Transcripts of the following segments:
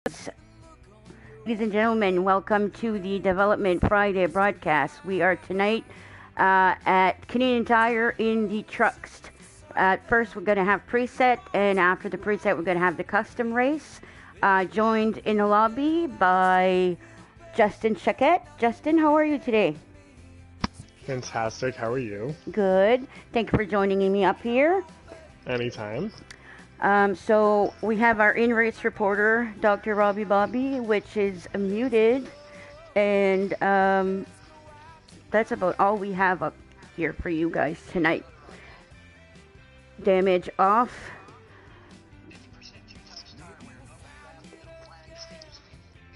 Ladies and gentlemen, welcome to the Development Friday broadcast. We are tonight at Canadian Tire in the trucks. At first, we're going to have preset, and after the preset, we're going to have the custom race. Joined in the lobby by Justin Choquette. Justin, how are you today? Fantastic. How are you? Good. Thank you for joining me up here. Anytime. So we have our in-race reporter, Dr. Robbie Bobby, which is muted, and that's about all we have up here for you guys tonight. Damage off.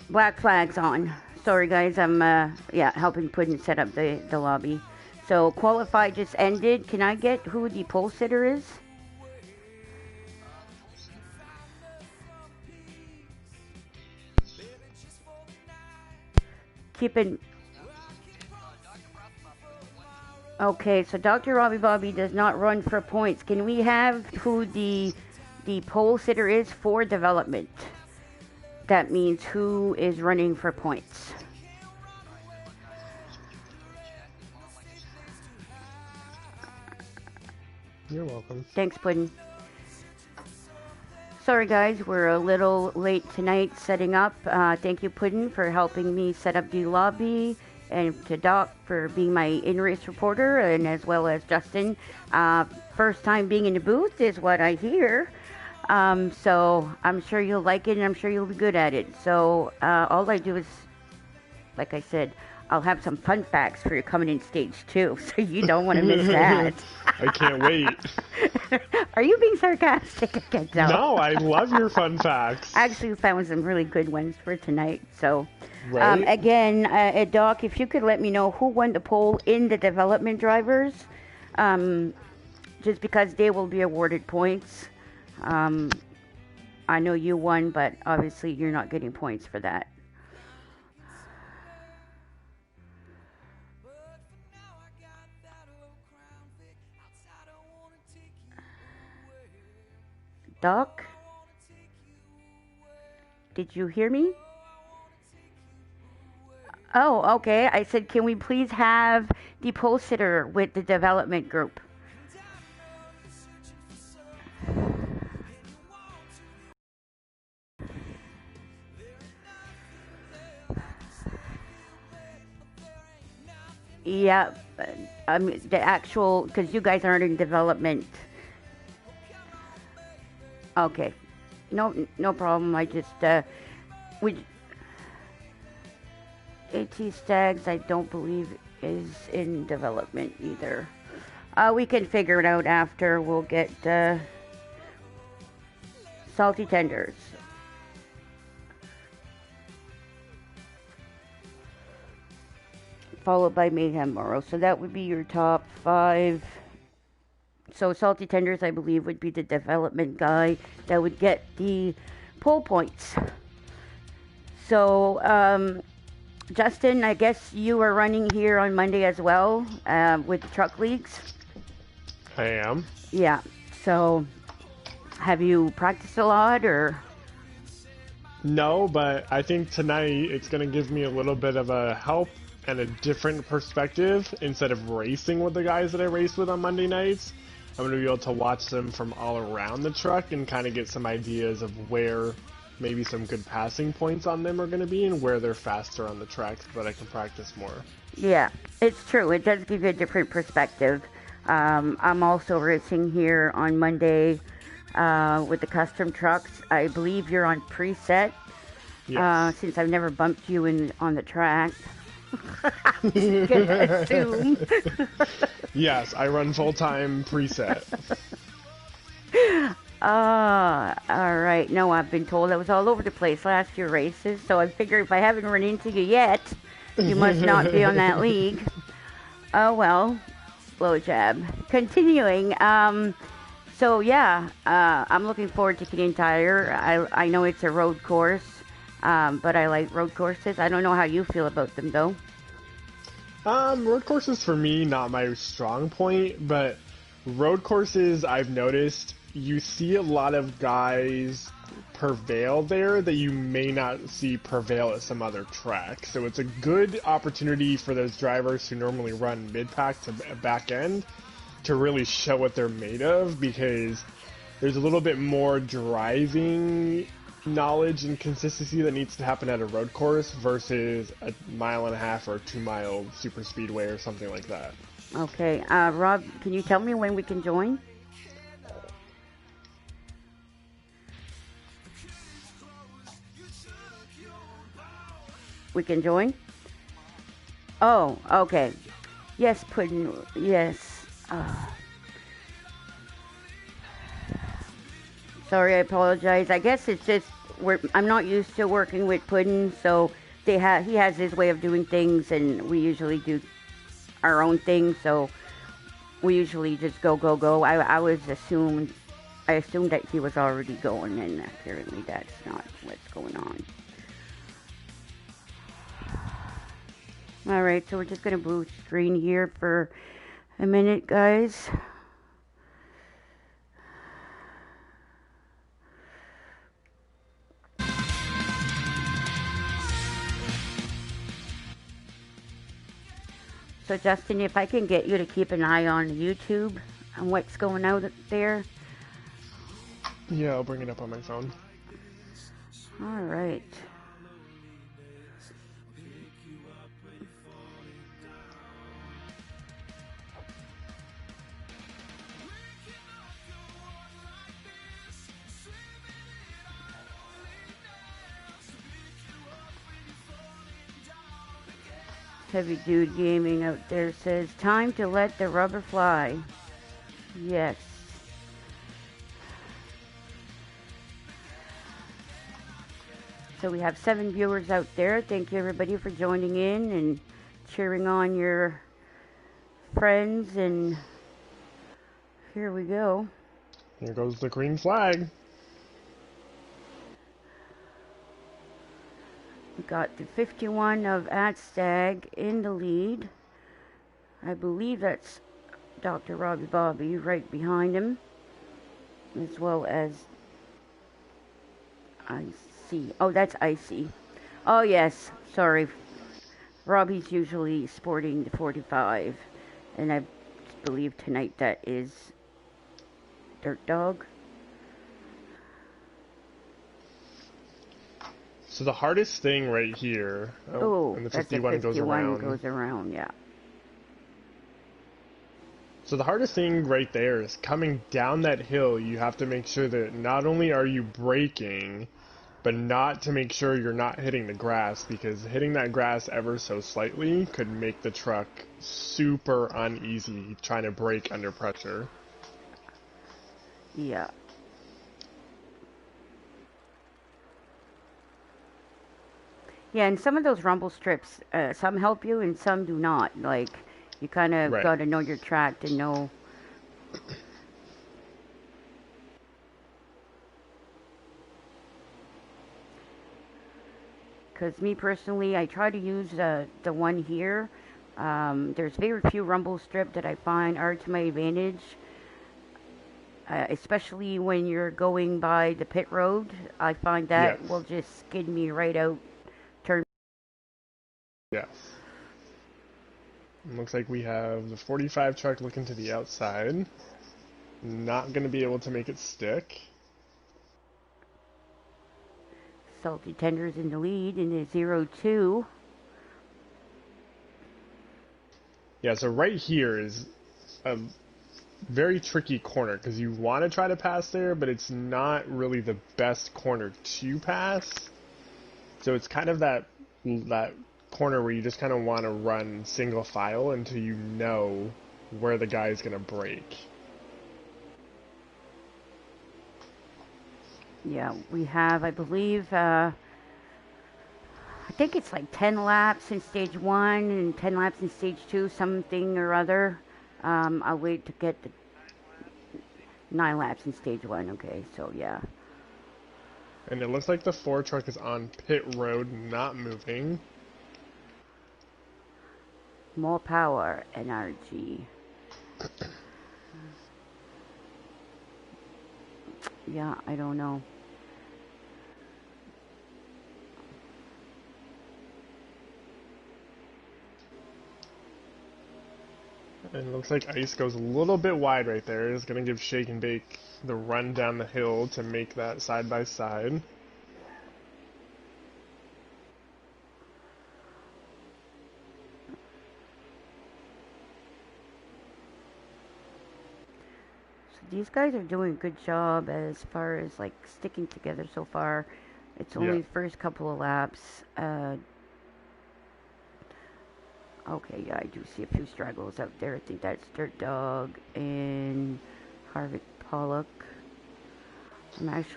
Black flags on. Sorry guys, I'm helping Puddin set up the lobby. So qualify just ended. Can I get who the pole sitter is? Okay, so Dr. Robbie Bobby does not run for points. Can we have who the pole sitter is for development? That means who is running for points. You're welcome. Thanks, Puddin'. Sorry guys, we're a little late tonight setting up. Thank you, Puddin', for helping me set up the lobby, and to Doc for being my in-race reporter, and as well as Justin. First time being in the booth is what I hear. So I'm sure you'll like it, and I'm sure you'll be good at it. So all I do is, like I said, I'll have some fun facts for you coming in stage 2, so you don't want to miss that. I can't wait. Are you being sarcastic? I can tell. No, I love your fun facts. I actually found some really good ones for tonight. So, right? Again, Doc, if you could let me know who won the poll in the development drivers, just because they will be awarded points. I know you won, but obviously you're not getting points for that. Doc? Did you hear me? Oh, okay. I said, can we please have the pole sitter with the development group? Yeah, the actual, because you guys aren't in development. Okay, no problem. I just AT Stags, I don't believe is in development either. We can figure it out after. We'll get Salty Tenders. Followed by Mayhem Morrow. So that would be your top 5. So Salty Tenders, I believe, would be the development guy that would get the pole points. So, Justin, I guess you are running here on Monday as well with the truck leagues. I am. Yeah. So, have you practiced a lot, or? No, but I think tonight it's going to give me a little bit of a help and a different perspective. Instead of racing with the guys that I race with on Monday nights, I'm going to be able to watch them from all around the truck and kind of get some ideas of where maybe some good passing points on them are going to be and where they're faster on the track so that I can practice more. Yeah, it's true. It does give you a different perspective. I'm also racing here on Monday with the custom trucks. I believe you're on preset. Yes. Since I've never bumped you on the track. I'm just gonna assume. Yes, I run full-time preset. All right. No, I've been told I was all over the place last year races, so I figure if I haven't run into you yet, you must not be on that league. Oh, well, blow jab. Continuing, so yeah, I'm looking forward to Canadian Tire. I know it's a road course, but I like road courses. I don't know how you feel about them, though. Road courses for me, not my strong point, but road courses I've noticed, you see a lot of guys prevail there that you may not see prevail at some other track. So it's a good opportunity for those drivers who normally run mid-pack to back end to really show what they're made of, because there's a little bit more driving knowledge and consistency that needs to happen at a road course versus a 1.5 or 2 mile super speedway or something like that. Okay, Rob, can you tell me when we can join? We can join? Oh, okay. Yes, Puddin', yes. Sorry, I apologize. I guess it's just, I'm not used to working with Puddin', so he has his way of doing things, and we usually do our own thing, so we usually just go. I assumed that he was already going, and apparently that's not what's going on. Alright, so we're just going to blue screen here for a minute, guys. So Justin, if I can get you to keep an eye on YouTube on what's going out there. Yeah, I'll bring it up on my phone. Alright. Heavy Dude Gaming out there says, time to let the rubber fly. Yes. So we have 7 viewers out there. Thank you everybody for joining in and cheering on your friends. And here we go. Here goes the green flag. We got the 51 of Atstag in the lead. I believe that's Dr. Robbie Bobby right behind him, as well as IC. Oh, that's IC. Oh, yes. Sorry. Robbie's usually sporting the 45, and I believe tonight that is Dirt Dog. So the hardest thing right here, and the 51 goes around. Goes around, yeah. So the hardest thing right there is coming down that hill. You have to make sure that not only are you braking, but not to make sure you're not hitting the grass, because hitting that grass ever so slightly could make the truck super uneasy trying to brake under pressure. Yeah. Yeah, and some of those rumble strips, some help you and some do not. Like, you kind of got to know your track to know. Because me personally, I try to use the one here. There's very few rumble strip that I find are to my advantage. Especially when you're going by the pit road. I find that will just skid me right out. Yes. Looks like we have the 45 truck looking to the outside. Not going to be able to make it stick. Salty Tenders in the lead in the 0-2. Yeah, so right here is a very tricky corner because you want to try to pass there, but it's not really the best corner to pass. So it's kind of that corner where you just kind of want to run single file until you know where the guy is going to brake. Yeah, we have, I believe, I think it's like 10 laps in stage 1 and 10 laps in stage 2, something or other. I'll wait to get the 9 laps in stage 1, okay, so yeah. And it looks like the 4 truck is on pit road, not moving. More power, NRG. Yeah, I don't know. And it looks like Ice goes a little bit wide right there. It's going to give Shake and Bake the run down the hill to make that side by side. These guys are doing a good job as far as like sticking together so far. It's only the first couple of laps. Okay, yeah, I do see a few straggles out there. I think that's Dirt Dog and Harvick Pollock.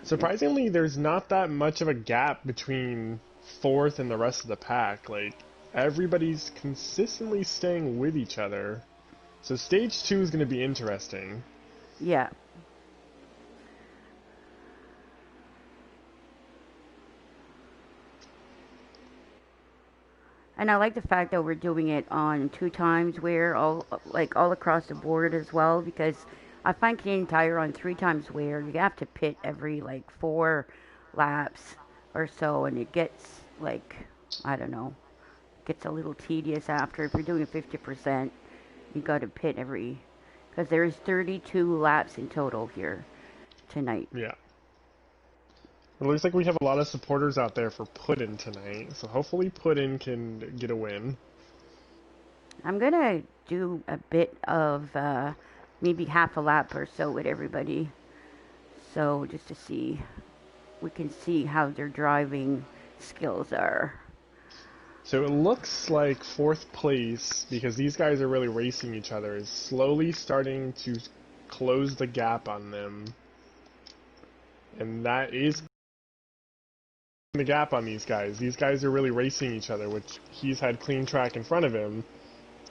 Surprisingly, there's not that much of a gap between fourth and the rest of the pack. Like, everybody's consistently staying with each other. So stage 2 is going to be interesting. Yeah. And I like the fact that we're doing it on 2 times wear, all across the board as well, because I find Canadian Tire on 3 times wear, you have to pit every 4 laps or so, and it gets I don't know, gets a little tedious after. If you're doing 50%, you got to pit every, because there is 32 laps in total here tonight. Yeah. It looks like we have a lot of supporters out there for Puddin tonight, so hopefully Puddin can get a win. I'm going to do a bit of maybe half a lap or so with everybody. So just to see, we can see how their driving skills are. So it looks like 4th place, because these guys are really racing each other, is slowly starting to close the gap on them. And that is the gap on these guys. These guys are really racing each other, which he's had clean track in front of him.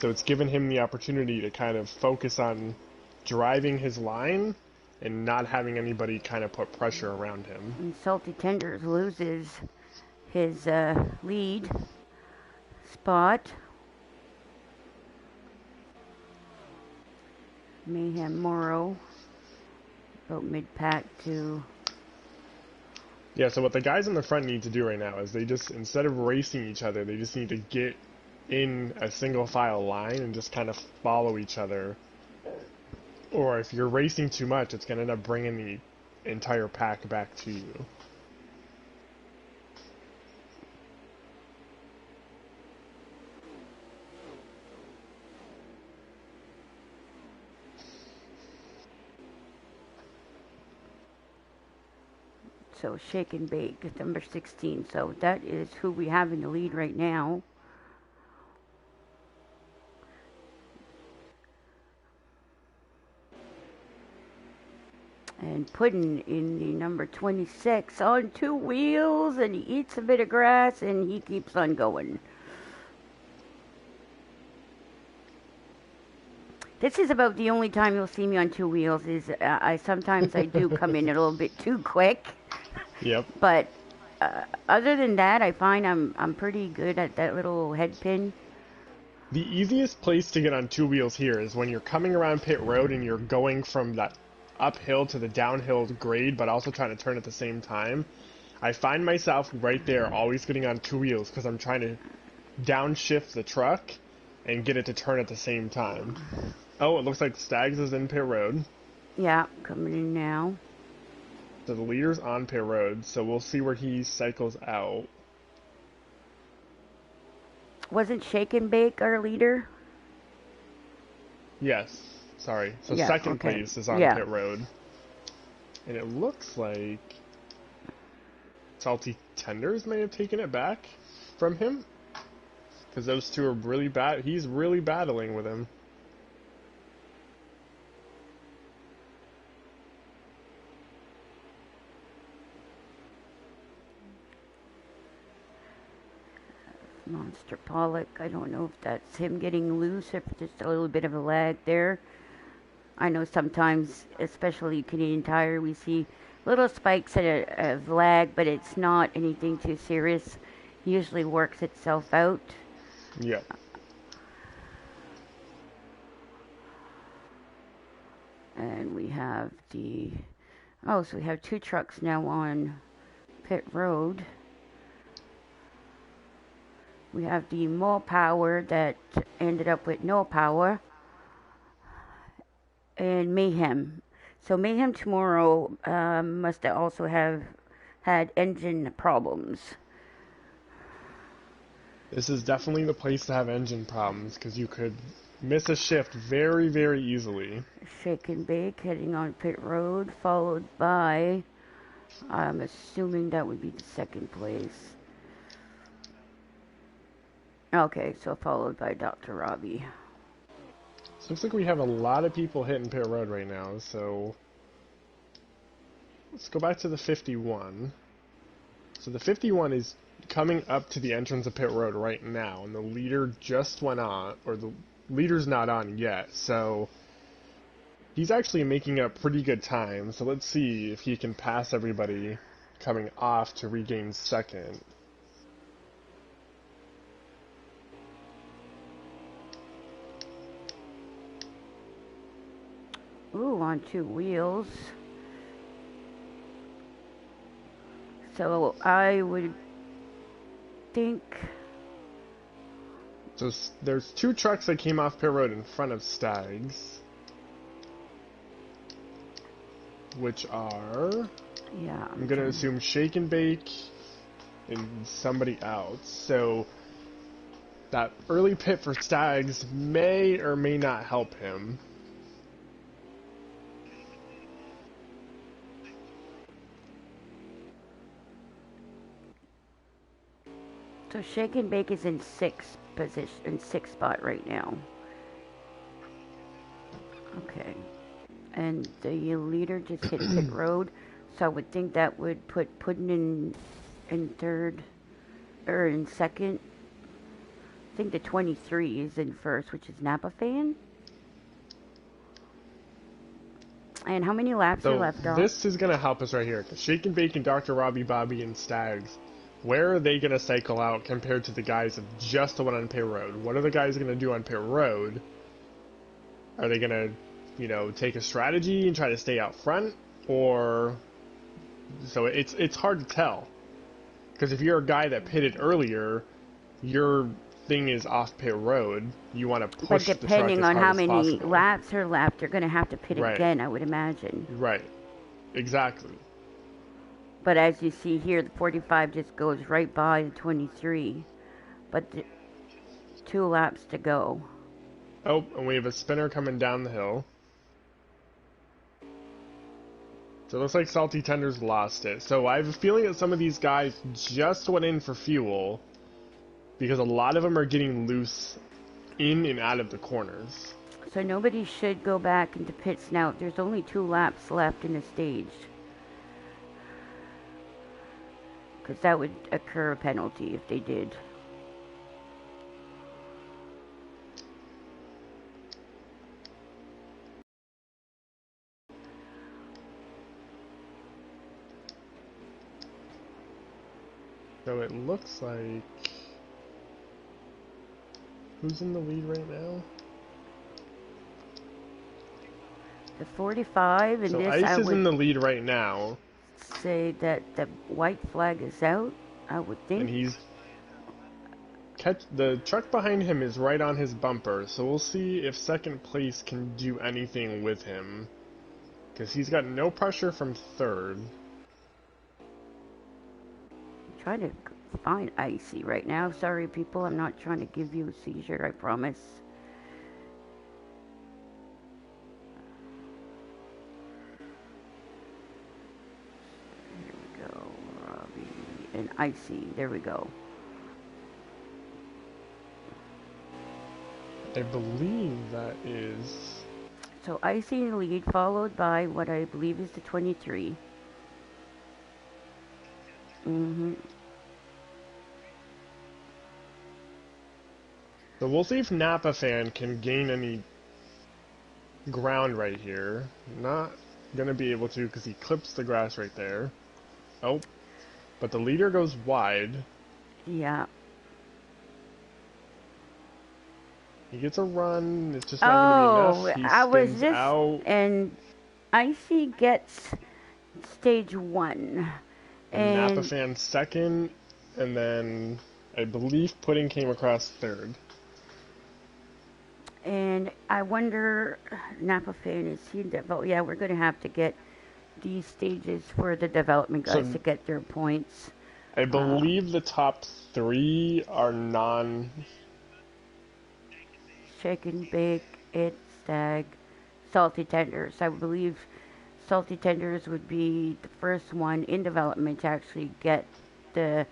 So it's given him the opportunity to kind of focus on driving his line and not having anybody kind of put pressure around him. And Salty Tenders loses his lead spot. Mayhem Morrow about mid-pack to... Yeah, so what the guys in the front need to do right now is they just, instead of racing each other, they just need to get in a single file line and just kind of follow each other. Or if you're racing too much, it's going to end up bringing the entire pack back to you. So Shake and Bake, number 16. So that is who we have in the lead right now. And Puddin in the number 26 on 2 wheels, and he eats a bit of grass and he keeps on going. This is about the only time you'll see me on 2 wheels. Is sometimes I do come in a little bit too quick. Yep. But other than that, I find I'm pretty good at that little head pin. The easiest place to get on 2 wheels here is when you're coming around pit road and you're going from that uphill to the downhill grade, but also trying to turn at the same time. I find myself right there always getting on 2 wheels because I'm trying to downshift the truck and get it to turn at the same time. Oh, it looks like Stags is in pit road. Yeah, coming in now. So the leader's on pit road, so we'll see where he cycles out. Wasn't Shake and Bake our leader? Yes, sorry. So yeah, second place is on pit road. And it looks like Salty Tenders may have taken it back from him. Because those two are really bad. He's really battling with him. Monster Pollock, I don't know if that's him getting loose, if just a little bit of a lag there. I know sometimes, especially Canadian Tire, we see little spikes of lag, but it's not anything too serious. It usually works itself out. Yeah. And we have so we have 2 trucks now on pit road. We have the Mall Power that ended up with no power. and Mayhem. So Mayhem tomorrow must also have had engine problems. This is definitely the place to have engine problems because you could miss a shift very, very easily. Shake and Bake heading on pit road, followed by, I'm assuming that would be the second place. Okay, so followed by Dr. Robbie. So looks like we have a lot of people hitting pit road right now, so let's go back to the 51. So the 51 is coming up to the entrance of pit road right now, and the leader just went on, or the leader's not on yet, so he's actually making a pretty good time. So let's see if he can pass everybody coming off to regain second. Ooh, on two wheels. So I would think... So there's two trucks that came off pit road in front of Stags, which are... Yeah. I'm going to assume Shake and Bake and somebody else. So that early pit for Stags may or may not help him. So Shake and Bake is in sixth spot right now. Okay. And the leader just hit pit road, so I would think that would put Puddin in third, or in second. I think the 23 is in first, which is Napa Fan. And how many laps are left on? This is going to help us right here. Shake and Bake and Dr. Robbie, Bobby, and Stags. Where are they going to cycle out compared to the guys that just went on pit road? What are the guys going to do on pit road? Are they going to, you know, take a strategy and try to stay out front? Or... So it's hard to tell. Because if you're a guy that pitted earlier, your thing is off pit road. You want to push the truck as hard as possible. But depending on how many laps are left, you're going to have to pit again, I would imagine. Right. Exactly. But as you see here, the 45 just goes right by the 23. But 2 laps to go. Oh, and we have a spinner coming down the hill. So it looks like Salty Tender's lost it. So I have a feeling that some of these guys just went in for fuel because a lot of them are getting loose in and out of the corners. So nobody should go back into pits now. There's only 2 laps left in the stage. Because that would occur a penalty if they did. So it looks like... Who's in the lead right now? The 45 and so this, Ice is in the lead right now. Say that the white flag is out, I would think. And he's... The truck behind him is right on his bumper, so we'll see if second place can do anything with him. Because he's got no pressure from third. I'm trying to find Icy right now. Sorry, people, I'm not trying to give you a seizure, I promise. Here we go, Robbie and Icy. There we go. I believe that is... So Icy in the lead, followed by what I believe is the 23. So we'll see if Napa Fan can gain any ground right here. Not gonna be able to because he clips the grass right there. Oh, but the leader goes wide. Yeah. He gets a run. It's just not gonna be enough. He spins out. And Icy gets stage 1. And Napa Fan second, and then I believe Pudding came across third. And I wonder, Napa fan, is he develop? Yeah, we're going to have to get these stages for the development guys to So get their points. I Uh, believe the top three are Shake and bake, it's stag, salty tenders. I believe salty tenders would be the first one in development to actually get the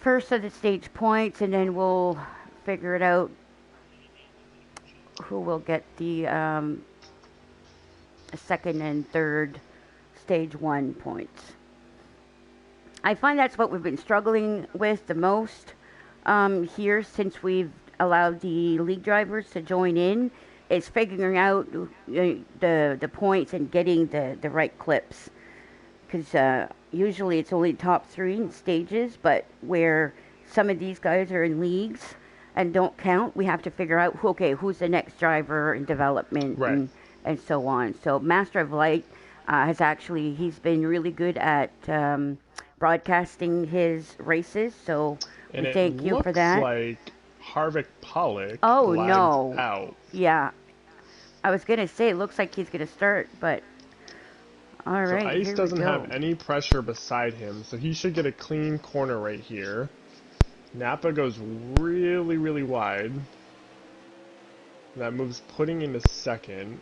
first of the stage points, and then we'll figure it out who will get the second and third stage one points. I find that's what we've been struggling with the most here since we've allowed the league drivers to join in. Is figuring out the points and getting the right clips. Because usually it's only top three in stages, but where some of these guys are in leagues and don't count, we have to figure out who's the next driver in development right. and so on. So Master of Light he's been really good at broadcasting his races, so And we it thank you for looks that. like Harvick Pollock Oh lagged no. out. Yeah. I was going to say it looks like he's going to start, but all So right, Ice here doesn't we go. have any pressure beside him, so he should get a clean corner right here. Napa goes really, really wide. That moves Pudding into second.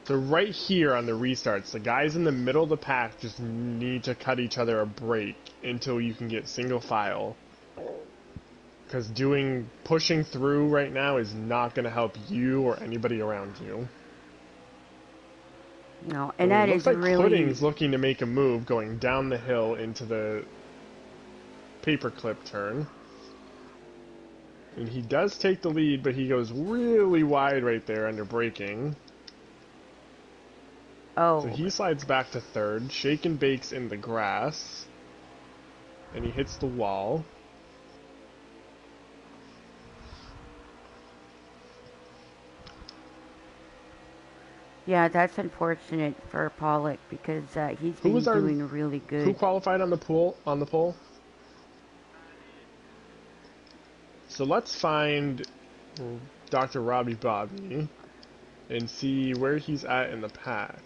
So right here on the restarts, the guys in the middle of the pack just need to cut each other a break until you can get single file. Because pushing through right now is not going to help you or anybody around you. No, and that looks is like really... Pudding's looking to make a move going down the hill into the paperclip turn. And he does take the lead, but he goes really wide right there under braking. Oh. So he slides back to third. Shake and Bake's in the grass. And he hits the wall. Yeah, that's unfortunate for Pollock because he's been doing really good. Who qualified on the pole? So let's find Dr. Robbie Bobby and see where he's at in the pack.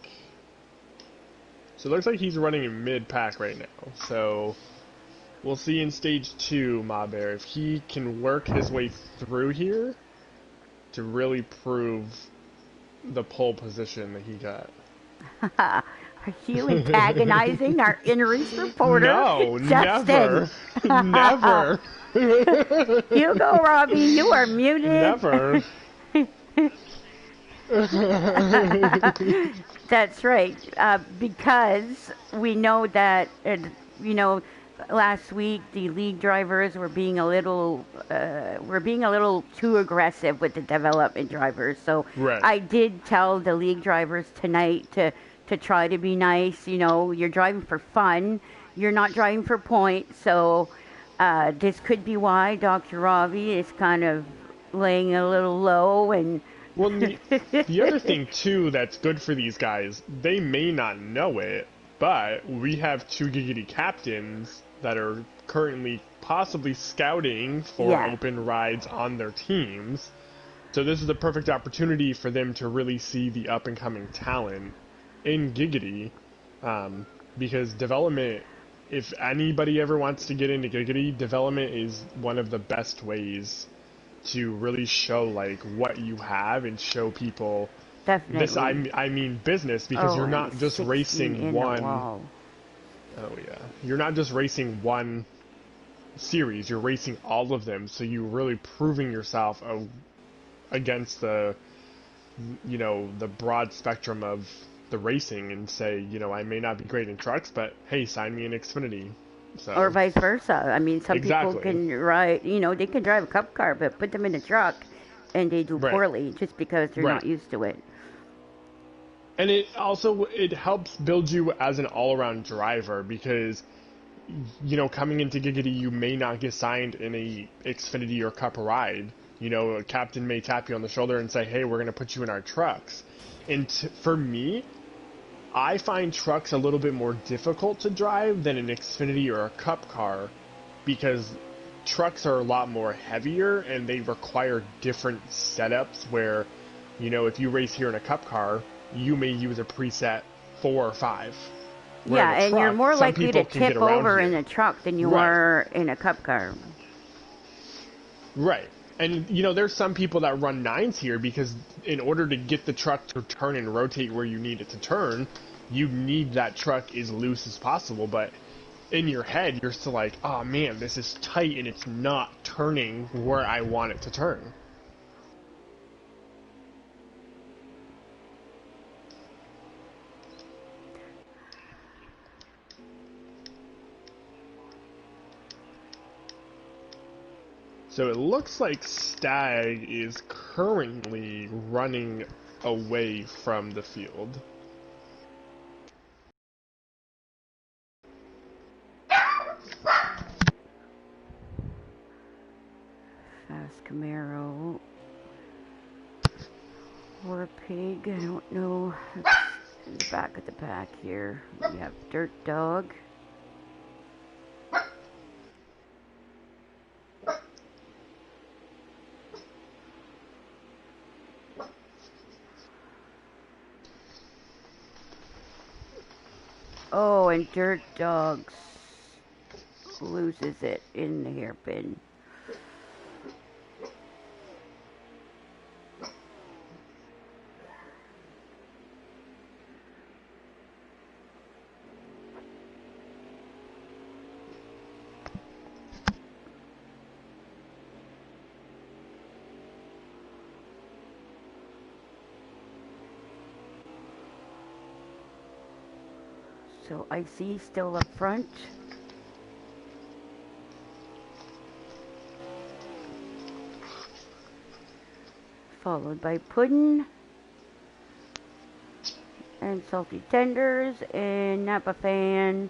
So it looks like he's running in mid-pack right now. So we'll see in stage 2, Ma Bear, if he can work his way through here to really prove the pole position that he got. Are you antagonizing our in-race reporter? No, Justin. Never. You go, Robbie. You are muted. Never. That's right. Because we know that, last week the league drivers were being a little too aggressive with the development drivers. So right. I did tell the league drivers tonight to try to be nice. You're driving for fun. You're not driving for points. So this could be why Dr. Ravi is kind of laying a little low. And well, the other thing too that's good for these guys, they may not know it, but we have 2 Giggity captains that are currently possibly scouting for open rides on their teams. So this is the perfect opportunity for them to really see the up-and-coming talent in Giggity, because development, if anybody ever wants to get into Giggity, development is one of the best ways to really show like what you have and show people. Definitely. This I mean business, because you're not just racing one. Oh yeah, you're not just racing one series. You're racing all of them, so you're really proving yourself against the broad spectrum of the racing, and say, I may not be great in trucks, but hey, sign me in Xfinity. So. Or vice versa. I mean, some exactly. people can ride, they can drive a cup car, but put them in a truck and they do poorly just because they're not used to it. And it helps build you as an all-around driver, because, coming into Giggity, you may not get signed in a Xfinity or Cup ride. A captain may tap you on the shoulder and say, hey, we're going to put you in our trucks. And for me, I find trucks a little bit more difficult to drive than an Xfinity or a Cup car, because trucks are a lot more heavier and they require different setups where, you know, if you race here in a cup car, you may use a preset 4 or 5. Where Yeah, in a and you're truck, more some likely people to can get tip around over here. in a truck than you Right. are in a cup car. Right. And, you know, there's some people that run 9s here because in order to get the truck to turn and rotate where you need it to turn, you need that truck as loose as possible. But in your head, you're still like, oh man, this is tight and it's not turning where I want it to turn. So it looks like Stag is currently running away from the field. Fast Camaro. Or Pig, I don't know. It's in the back of the pack here. We have Dirt Dog. Oh, and Dirt Dog loses it in the hairpin. So Icy still up front. Followed by Puddin'. And Salty Tenders and Napa Fan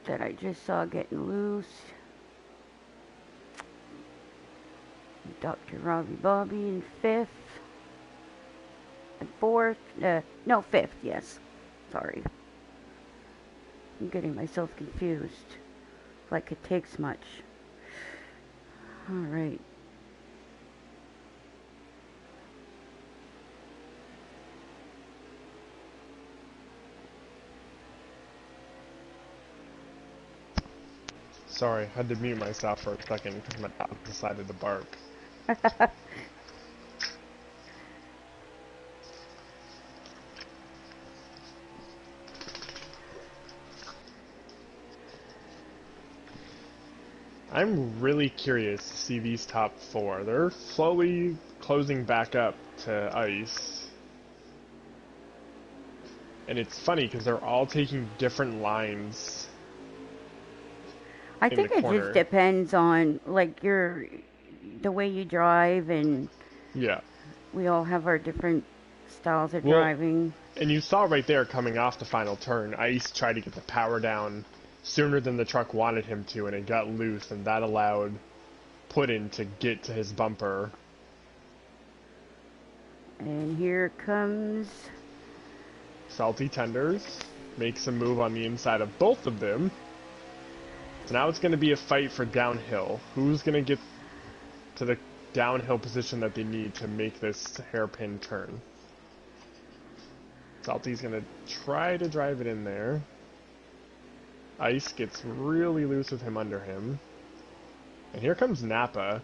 that I just saw getting loose. Dr. Robbie Bobby in 5th. And 4th. No, 5th, yes. Sorry. I'm getting myself confused. Like it takes much. Alright. Sorry, I had to mute myself for a second because my dog decided to bark. I'm really curious to see these top 4. They're slowly closing back up to ice. And it's funny because they're all taking different lines. I think it just depends on like the way you drive, and yeah, we all have our different styles of driving. And you saw right there coming off the final turn, Ice tried to get the power down sooner than the truck wanted him to, and it got loose, and that allowed Puddin' to get to his bumper. And here comes Salty Tenders. Makes a move on the inside of both of them. So now it's going to be a fight for downhill. Who's going to get to the downhill position that they need to make this hairpin turn? Salty's going to try to drive it in there. Ice gets really loose with him under him. And here comes Napa.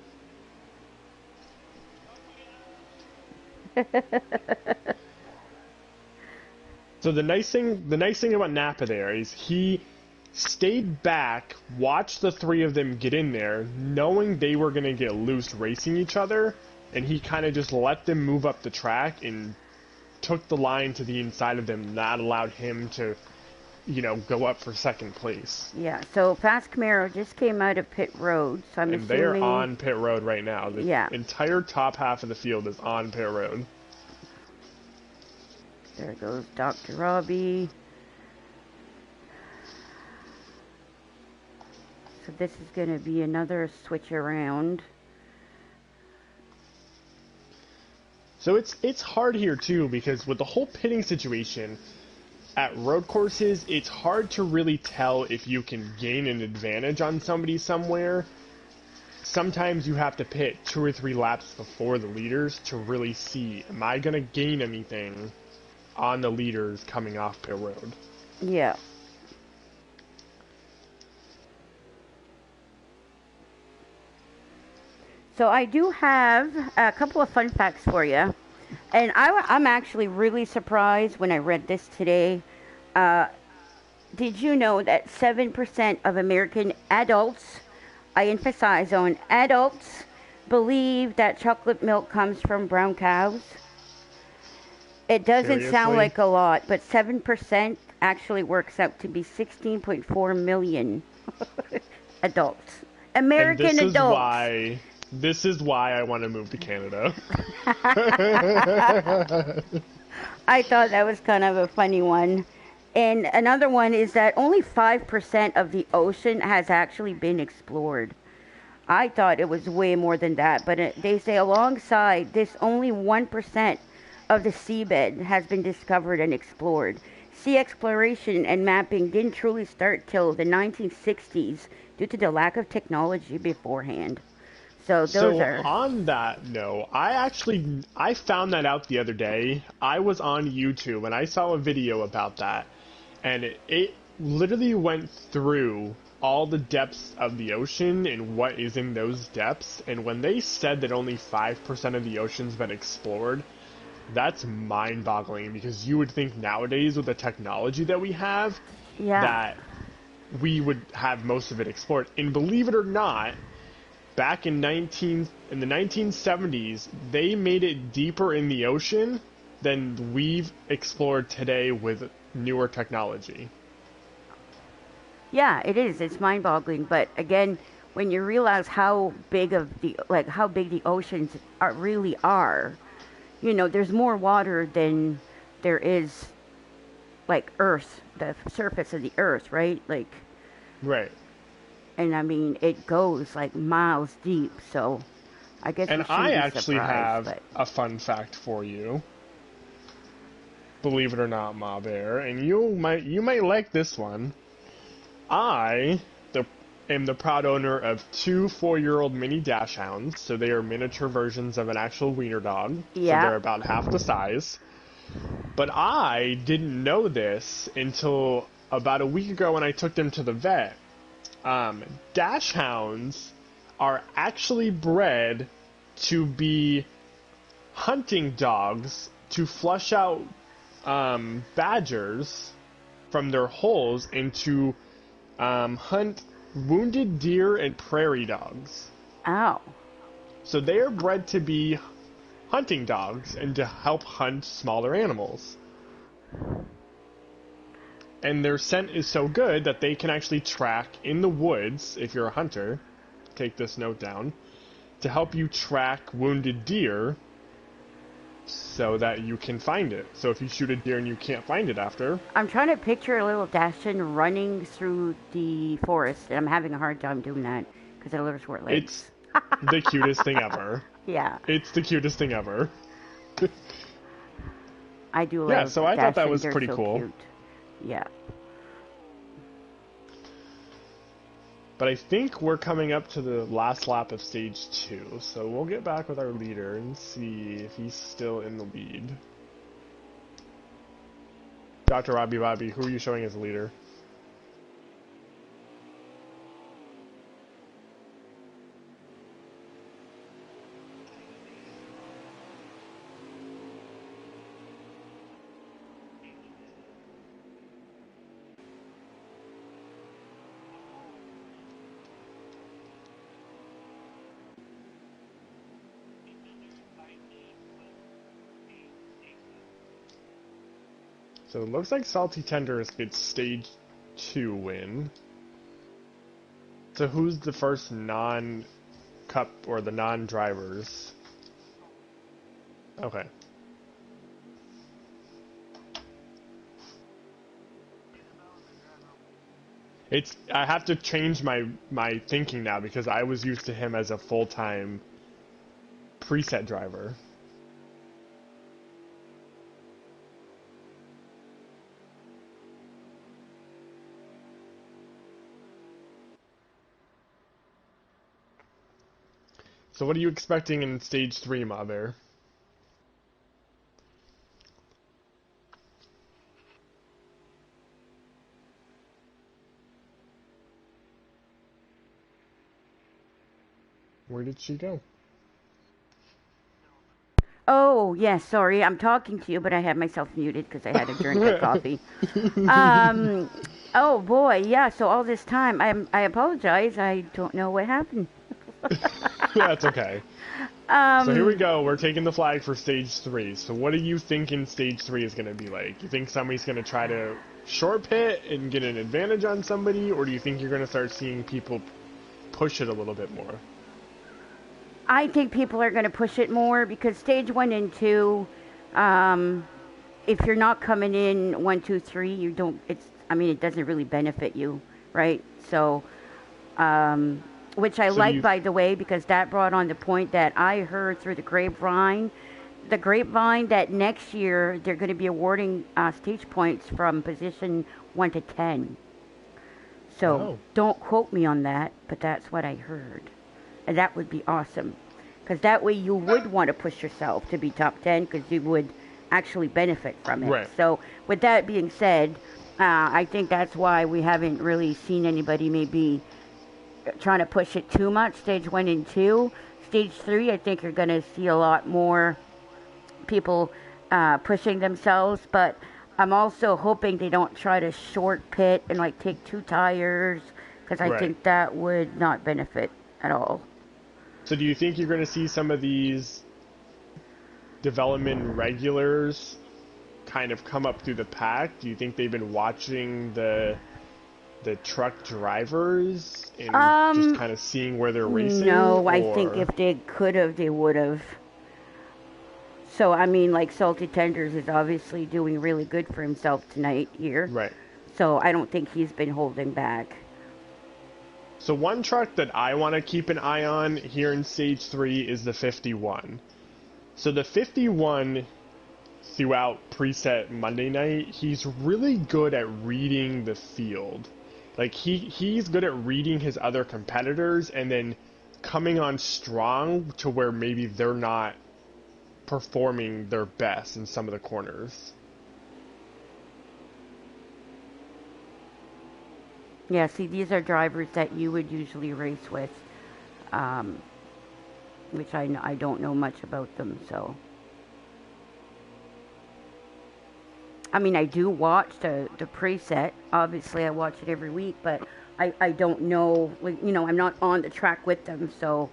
So the nice thing about Napa there is he stayed back, watched the 3 of them get in there, knowing they were going to get loose racing each other, and he kind of just let them move up the track and took the line to the inside of them, not allowed him to, you know, go up for second place. Yeah, so Fast Camaro just came out of pit road, so I'm assuming... they're on pit road right now. The yeah. entire top half of the field is on pit road. There goes Dr. Robbie. So this is going to be another switch around. So it's hard here too, because with the whole pitting situation, at road courses, it's hard to really tell if you can gain an advantage on somebody somewhere. Sometimes you have to pit 2 or 3 laps before the leaders to really see, am I going to gain anything on the leaders coming off pit road? Yeah. So I do have a couple of fun facts for you. And I'm actually really surprised when I read this today. Did you know that 7% of American adults, I emphasize on adults, believe that chocolate milk comes from brown cows? It doesn't sound like a lot, but 7% actually works out to be 16.4 million adults. American adults. This is why I want to move to Canada. I thought that was kind of a funny one. And another one is that only 5% of the ocean has actually been explored. I thought it was way more than that, but they say alongside this, only 1% of the seabed has been discovered and explored. Sea exploration and mapping didn't truly start till the 1960s due to the lack of technology beforehand. So on that note, I found that out the other day. I was on YouTube and I saw a video about that, and it literally went through all the depths of the ocean and what is in those depths. And when they said that only 5% of the ocean's been explored, that's mind-boggling, because you would think nowadays with the technology that we have, that we would have most of it explored. And believe it or not, back in the 1970s, they made it deeper in the ocean than we've explored today with newer technology. Yeah, it is. It's mind-boggling. But again, when you realize how big the oceans really are, you know, there's more water than there is, like, Earth, the surface of the Earth, right? Like, right. And I mean, it goes like miles deep, so I guess. And I actually have a fun fact for you. Believe it or not, Ma Bear, and you might like this one. I am the proud owner of 2 4-year-old mini dash hounds, so they are miniature versions of an actual wiener dog. Yeah. So they're about half the size. But I didn't know this until about a week ago when I took them to the vet. Dash hounds are actually bred to be hunting dogs to flush out badgers from their holes and to hunt wounded deer and prairie dogs. Ow. So they are bred to be hunting dogs and to help hunt smaller animals. And their scent is so good that they can actually track in the woods, if you're a hunter, take this note down, to help you track wounded deer so that you can find it. So if you shoot a deer and you can't find it after... I'm trying to picture a little Dachshund running through the forest, and I'm having a hard time doing that because I live short legs. It's the cutest thing ever. Yeah. It's the cutest thing ever. I do love Yeah, so I thought that was They're pretty so cool. Cute. Yeah. But I think we're coming up to the last lap of stage 2, so we'll get back with our leader and see if he's still in the lead. Dr. Robbie Bobby, who are you showing as leader? So it looks like Salty Tenders gets stage 2 win. So who's the first non-cup or the non-drivers? Okay. I have to change my thinking now because I was used to him as a full-time preset driver. So what are you expecting in stage 3, Mother? Where did she go? Oh, yes, sorry. I'm talking to you, but I had myself muted because I had a drink of coffee. Oh boy, yeah, so all this time, I apologize. I don't know what happened. That's okay. So here we Um, go. We're taking the flag for stage 3. So what do you think in stage 3 is going to be like? You think somebody's going to try to short pit and get an advantage on somebody, or do you think you're going to start seeing people push it a little bit more? I think people are going to push it more because stage 1 and 2, um, if you're not coming in 1, 2, 3, you don't. It doesn't really benefit you, right? So, which I So do like, you... by the way, because that brought on the point that I heard through the grapevine that next year they're going to be awarding stage points from position 1 to 10. So Oh, don't quote me on that, but that's what I heard. And that would be awesome. Because that way you would want to push yourself to be top 10 because you would actually benefit from it. right. So with that being said, I think that's why we haven't really seen anybody maybe trying to push it too much, stage 1 and 2. Stage 3, I think you're going to see a lot more people pushing themselves, but I'm also hoping they don't try to short pit and like take 2 tires because I Right. think that would not benefit at all. So do you think you're going to see some of these development regulars kind of come up through the pack? Do you think they've been watching the truck drivers and just Um, kind of seeing where they're racing, no, I think or if they could have, they would have. So, I mean, like, Salty Tenders is obviously doing really good for himself tonight here. right? So, I don't think he's been holding back. So one truck that I want to keep an eye on here in stage 3 is the 51. So the 51 throughout preset Monday night, he's really good at reading the field. Like he's good at reading his other competitors and then coming on strong to where maybe they're not performing their best in some of the corners. Yeah, see, these are drivers that you would usually race with, um, which I don't know much about them, so. I mean, I do watch the preset. Obviously, I watch it every week, but I don't know, like, I'm not on the track with them, so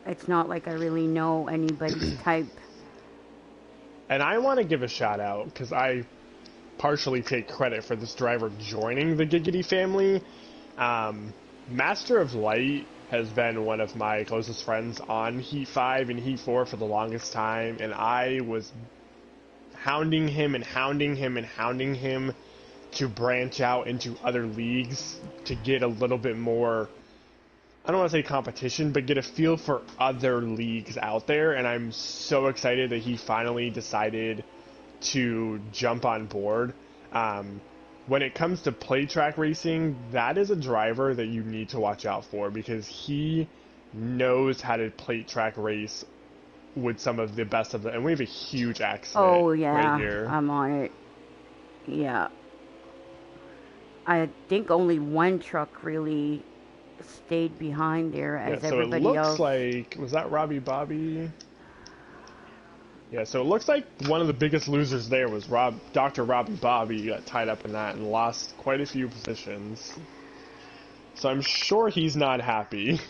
it's not like I really know anybody's type. And I want to give a shout out because I partially take credit for this driver joining the Giggity family. Master of Light has been one of my closest friends on Heat 5 and Heat 4 for the longest time, and I was hounding him and hounding him and hounding him to branch out into other leagues to get a little bit more, I don't want to say competition, but get a feel for other leagues out there, and I'm so excited that he finally decided to jump on board. When it comes to play track racing, that is a driver that you need to watch out for because he knows how to plate track race with some of the best of them. And we have a huge accident Oh, right yeah, here. I'm on it. Yeah. I think only one truck really stayed behind there Yeah, as so it everybody looks else. like, was that Robbie Bobby? Yeah, so it looks like one of the biggest losers there was Dr. Robbie Bobby. Got tied up in that and lost quite a few positions. So I'm sure he's not happy.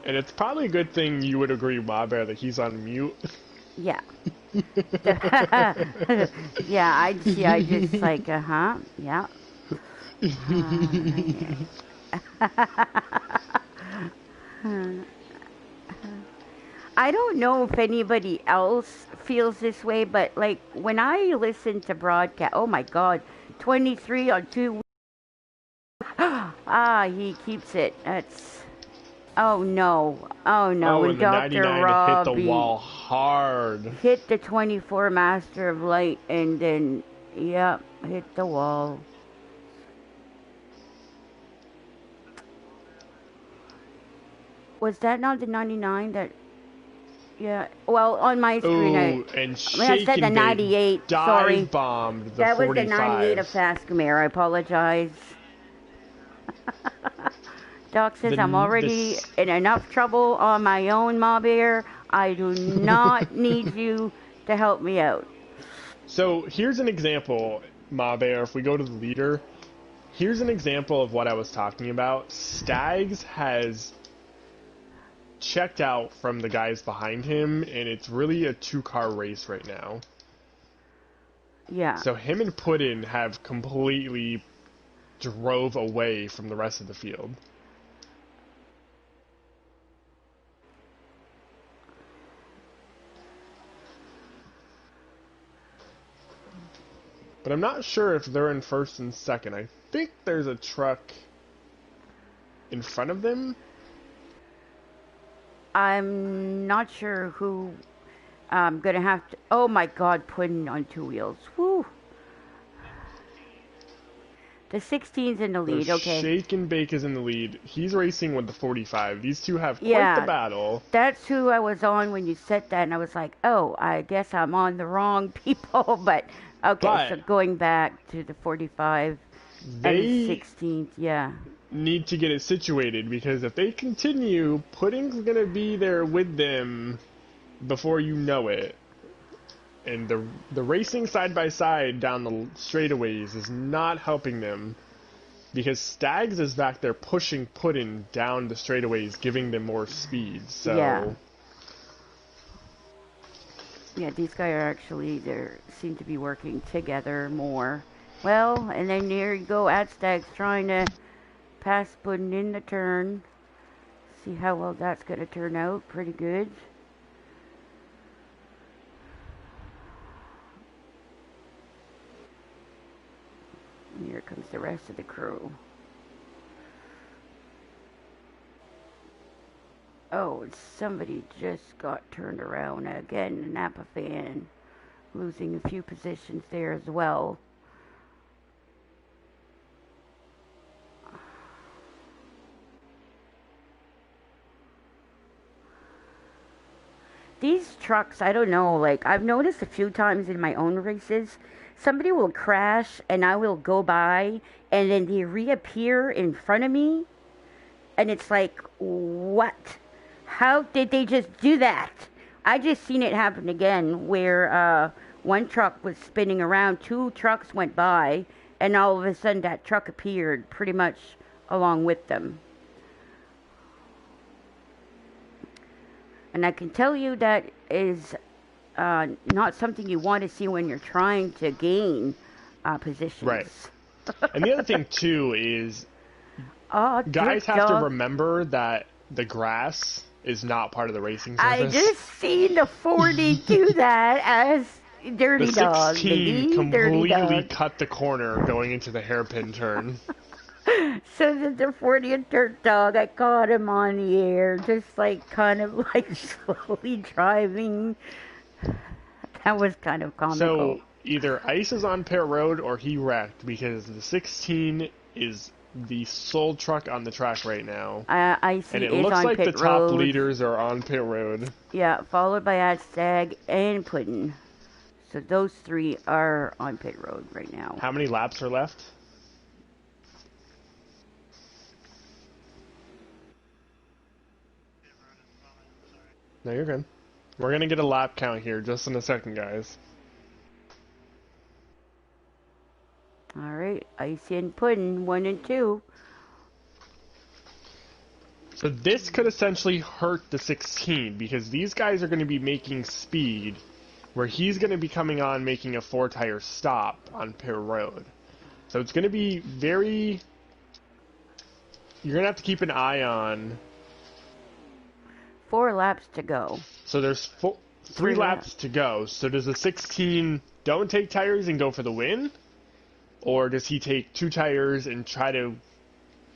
And it's probably a good thing you would agree, Ma Bear, that he's on mute. Yeah. Yeah, I just like, yeah. I don't know if anybody else feels this way, but like when I listen to broadcast, oh my God, 23 on 2 weeks. He keeps it. That's Oh no. Oh no. Oh, When and the Dr. 99 hit the Robbie wall hard. hit the 24 Master of Light and then, yep, hit the wall. Was that not the 99 that... Yeah, well, on my screen, Ooh, and I said the Shaken 98, dive sorry. bombed the That 45. was the 98 of Fascomare, I apologize. Doc says I'm already in enough trouble on my own, Ma Bear. I do not need you to help me out. So here's an example, Ma Bear, if we go to the leader, here's an example of what I was talking about. Stags has checked out from the guys behind him, and it's really a two-car race right now. Yeah. So him and Puddin have completely drove away from the rest of the field. But I'm not sure if they're in first and second. I think there's a truck in front of them. I'm not sure who I'm going to have to... Oh my god, Puddin on two wheels. Woo. The 16's in the lead, So okay. Shake and Bake is in the lead. He's racing with the 45. These two have quite the battle. That's who I was on when you said that, and I was like, oh, I guess I'm on the wrong people, but... Okay, so going back to the 45 and the 16th, yeah. Need to get it situated, because if they continue, Pudding's going to be there with them before you know it. And the racing side by side down the straightaways is not helping them, because Stags is back there pushing Pudding down the straightaways, giving them more speed. So yeah, these guys are actually, they seem to be working together more. Well, and then here you go, Stags trying to pass Pudding in the turn. See how well that's going to turn out. Pretty good. And here comes the rest of the crew. Oh, somebody just got turned around again. An Napa fan losing a few positions there as well. These trucks, I don't know, like I've noticed a few times in my own races, somebody will crash and I will go by and then they reappear in front of me. And it's like, what? How did they just do that? I just seen it happen again where one truck was spinning around, two trucks went by, and all of a sudden that truck appeared pretty much along with them. And I can tell you that is not something you want to see when you're trying to gain positions. Right. And the other thing, too, is guys have dog. to remember that the grass is not part of the racing surface. I just seen the 40 do that as dirty the dog. 16 completely cut the corner going into the hairpin turn. So that the 40 and dirt dog, I caught him on the air, just like kind of like slowly driving. That was kind of comical. So either Ice is on pit road or he wrecked, because the 16 is the sole truck on the track right now. Icy and it is looks on like pit the top road. leaders are on pit road. Yeah, followed by Stag and Puddin'. So those three are on pit road right now. How many laps are left? No, you're good. We're going to get a lap count here just in a second, guys. Alright, Icy and Puddin', 1 and 2. So this could essentially hurt the 16, because these guys are going to be making speed, where he's going to be coming on making a 4-tire stop on pit road. So it's going to be very... You're going to have to keep an eye on... 4 laps to go. So there's 3 laps to go. So does the 16 don't take tires and go for the win? Or does he take 2 tires and try to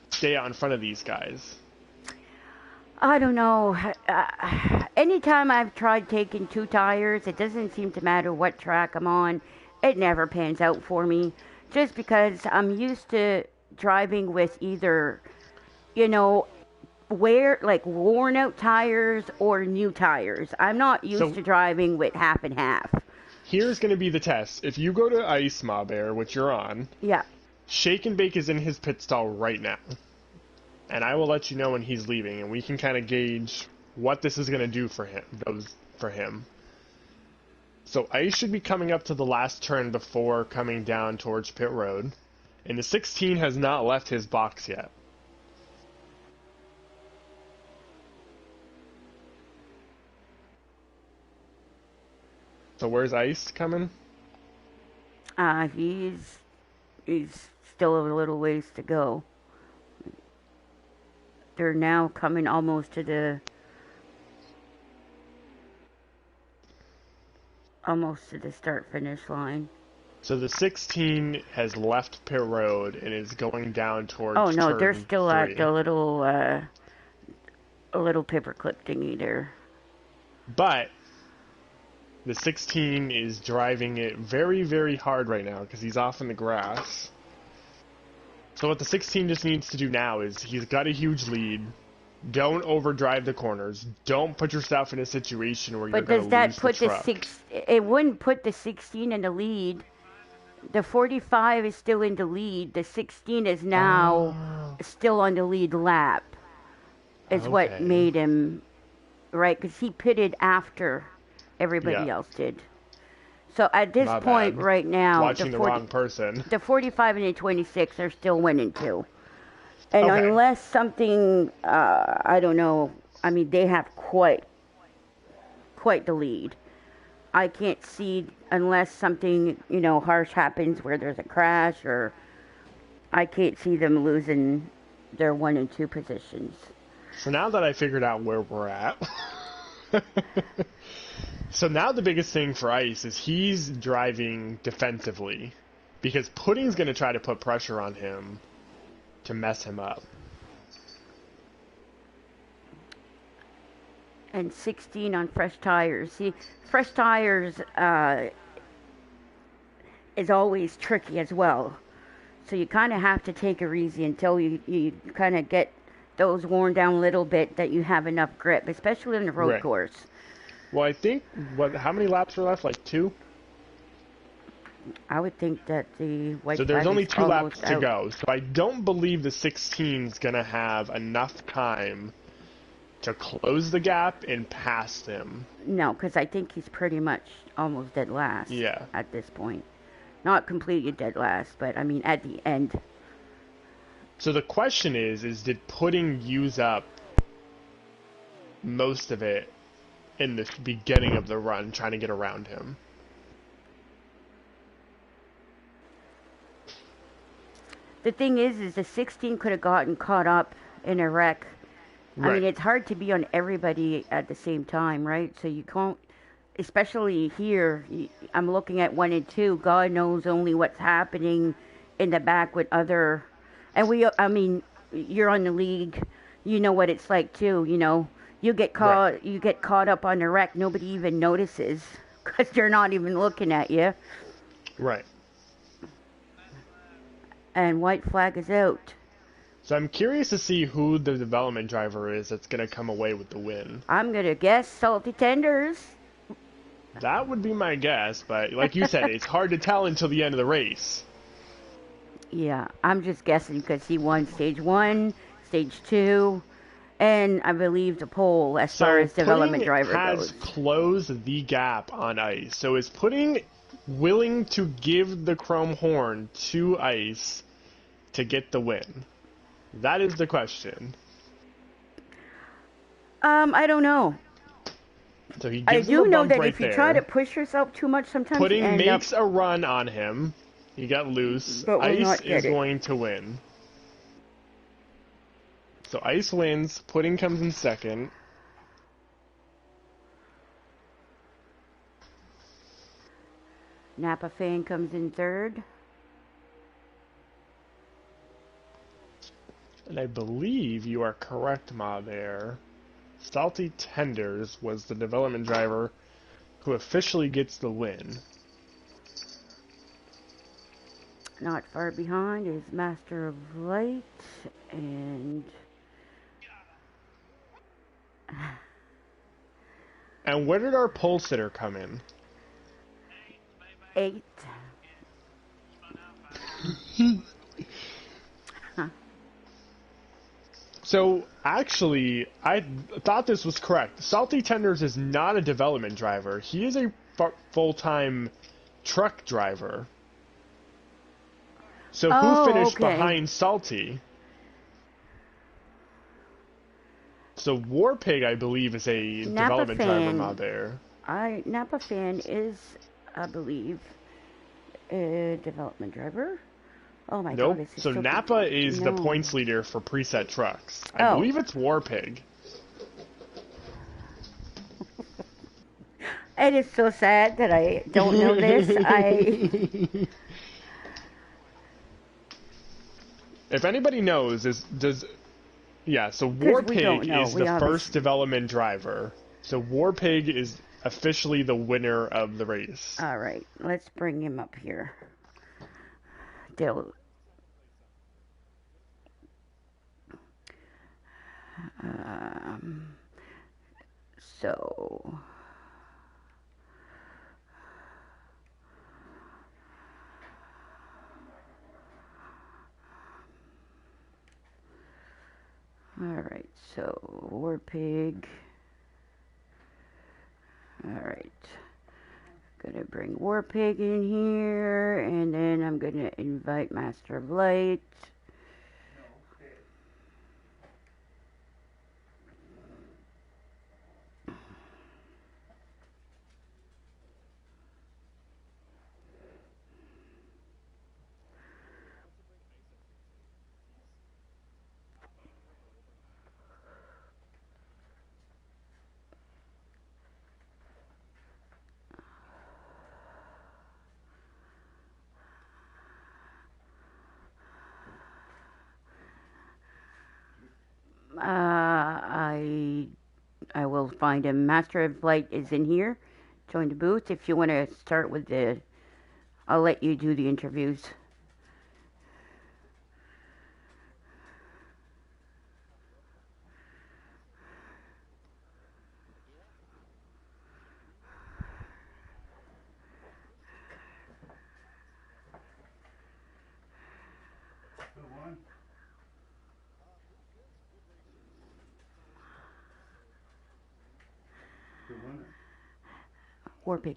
stay out in front of these guys? I don't know. Anytime I've tried taking two tires, it doesn't seem to matter what track I'm on. It never pans out for me. Just because I'm used to driving with either, you know, like worn out tires or new tires. I'm not used So to driving with half and half. here's going to be the test. If you go to Ice Mob Air, which you're on, Yeah. Shake and Bake is in his pit stall right now. And I will let you know when he's leaving, and we can kind of gauge what this is going to do for him. So Ice should be coming up to the last turn before coming down towards pit road, and the 16 has not left his box yet. So where's Ice coming? He's still a little ways to go. They're now coming almost to the start finish line. So the 16 has left pit road and is going down towards. Oh no, turn they're still 3. at the little a little paperclip thingy there. But the 16 is driving it very, very hard right now because he's off in the grass. So what the 16 just needs to do now is he's got a huge lead. Don't overdrive the corners. Don't put yourself in a situation where you're going to lose the truck. But does that put the It wouldn't put the 16 in the lead. The 45 is still in the lead. The 16 is now still on the lead lap. Is what made him, right? Because he pitted after everybody else did. So at this point right now, watching the wrong person. The 45 and the 26 are still winning too. And unless something, I don't know, I mean, they have quite the lead. I can't see, unless something, harsh happens where there's a crash, or I can't see them losing their 1 and 2 positions. So now that I figured out where we're at, so now the biggest thing for Ice is he's driving defensively, because Pudding's going to try to put pressure on him to mess him up. And 16 on fresh tires. See, fresh tires is always tricky as well. So you kind of have to take it easy until you kind of get those worn down a little bit, that you have enough grip, especially on the road course. Well, I think, how many laps are left? Like 2? I would think that the white So there's only 2 laps to out. go. So I don't believe the 16's going to have enough time to close the gap and pass him. No, because I think he's pretty much almost dead last. Yeah. At this point. Not completely dead last, but I mean at the end. So the question is did Pudding use up most of it in the beginning of the run trying to get around him? The thing is the 16 could have gotten caught up in a wreck. Right. I mean, it's hard to be on everybody at the same time, right? So you can't, especially here, I'm looking at 1 and 2. God knows only what's happening in the back with other, and you're on the league, you know what it's like too, you get caught up on the wreck, nobody even notices because they're not even looking at you. Right. And white flag is out. So I'm curious to see who the development driver is that's going to come away with the win. I'm going to guess Salty Tenders. That would be my guess, but like you said, it's hard to tell until the end of the race. Yeah, I'm just guessing because he won stage 1, stage 2, and I believe the pole as far as development driver goes. Has closed the gap on Ice. So is Pudding willing to give the chrome horn to Ice to get the win? That is the question. I don't know. So he I gives do him a know bump that right if you there. try to push yourself too much, sometimes Pudding you end makes up... a run on him. He got loose. But Ice is going to win. So Ice wins. Pudding comes in second. Napa Fan comes in third. And I believe you are correct, Ma, there. Salty Tenders was the development driver who officially gets the win. Not far behind is Master of Light and... And where did our pole sitter come in? 8. So, actually, I thought this was correct. Salty Tenders is not a development driver. He is a full-time truck driver. So who finished behind Salty? So Warpig, I believe, is a development driver out there. Napa Fan is, I believe, a development driver. Oh my god. Nope. So Napa is the points leader for preset trucks. I believe it's Warpig. It is so sad that I don't know this. If anybody knows, so Warpig is the first development driver. So Warpig is officially the winner of the race. All right, let's bring him up here. So... Alright, so Warpig. Alright. Gonna bring Warpig in here, and then I'm gonna invite Master of Light. I will find him. Master of Light is in here. Join the booth. If you want to start with I'll let you do the interviews. Warpig.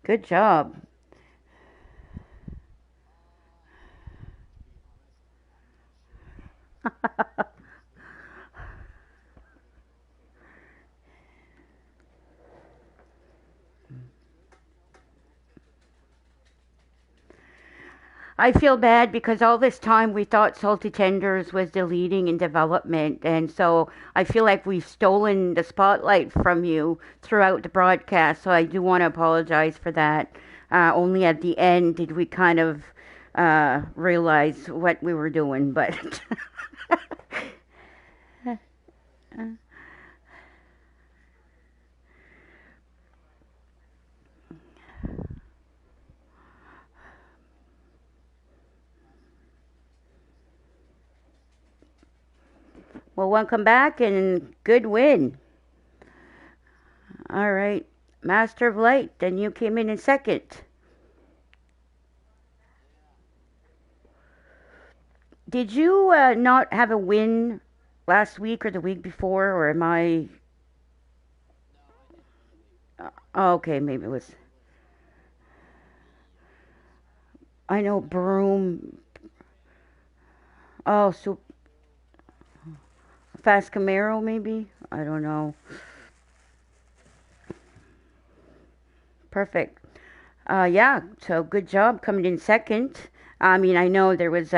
Good job. I feel bad because all this time we thought Salty Tenders was the leading in development, and so I feel like we've stolen the spotlight from you throughout the broadcast, so I do want to apologize for that. Only at the end did we kind of realize what we were doing, but... Well, welcome back and good win. All right. Master of Light, then you came in second. Did you not have a win last week or the week before, or am I? Oh, okay, maybe it was. I know Broom. Oh, so Fast Camaro, maybe? I don't know. Perfect. Yeah, so good job coming in second. I mean, I know there was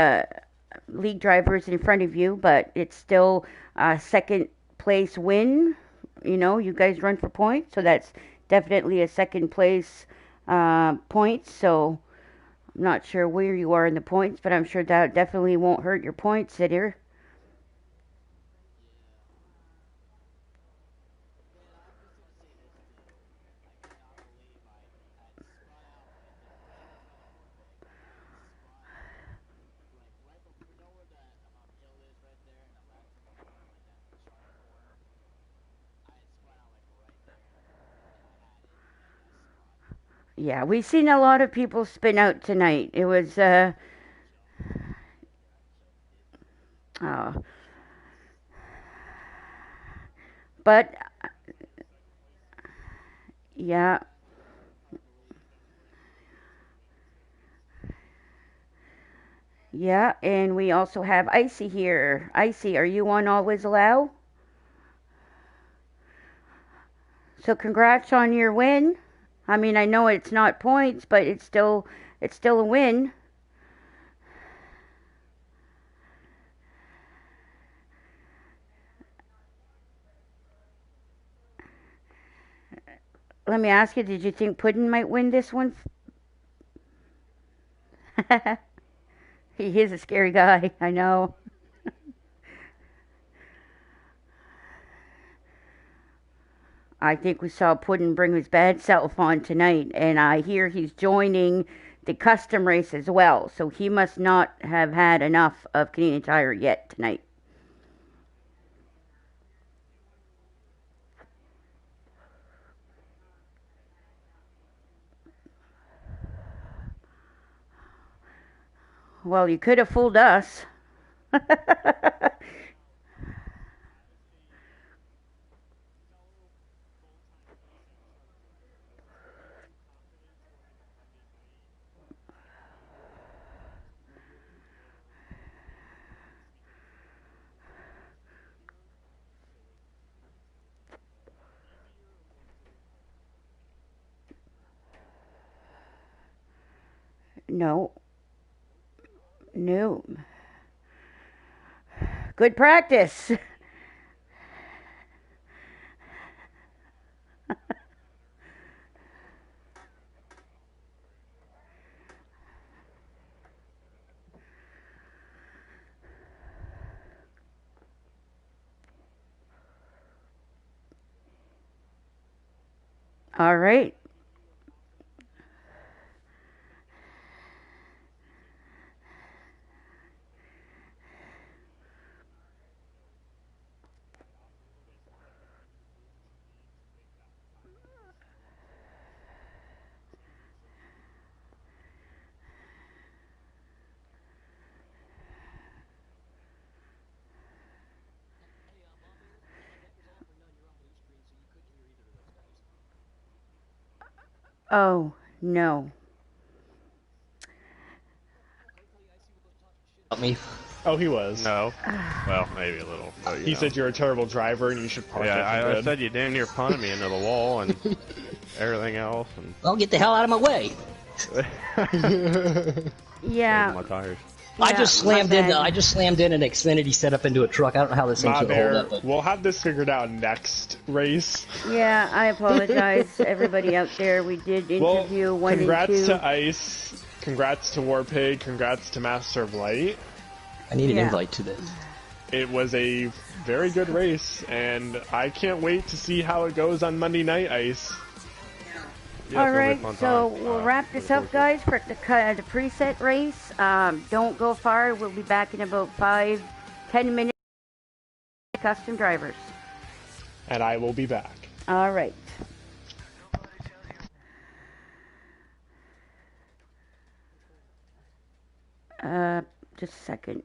league drivers in front of you, but it's still a second place win. You know, you guys run for points, so that's definitely a second place points. So I'm not sure where you are in the points, but I'm sure that definitely won't hurt your points here. Yeah, we've seen a lot of people spin out tonight. It was, uh, but yeah, yeah, and we also have Icy here. Icy, are you on Always Allow? So congrats on your win. I mean, I know it's not points, but it's still a win. Let me ask you, did you think Puddin might win this one? He is a scary guy, I know. I think we saw Puddin bring his bad self on tonight, and I hear he's joining the custom race as well. So he must not have had enough of Canadian Tire yet tonight. Well, you could have fooled us. No, no. Good practice. All right. Oh, no. Me. Oh, he was. No. Well, maybe a little. But, He said you're a terrible driver and you should park yeah, it for I good. said you damn near punted me into the wall and everything else. And Well, get the hell out of my way. Yeah. my tires. I Yeah, just my slammed in. bad. I just slammed in an Xfinity set up into a truck. I don't know how this thing's My gonna hold bear. up. But We'll have this figured out next race. Yeah, I apologize, everybody out there. We did interview one and congrats two. to Ice. Congrats to Warpig. Congrats to Master of Light. I need an Yeah. invite to this. It was a very good race, and I can't wait to see how it goes on Monday night, Ice. Yeah, All it's gonna be a right, fun so time. we'll wrap this up, guys, for the preset race. Don't go far. We'll be back in about 5-10 minutes custom drivers. And I will be back. All right. Just a second.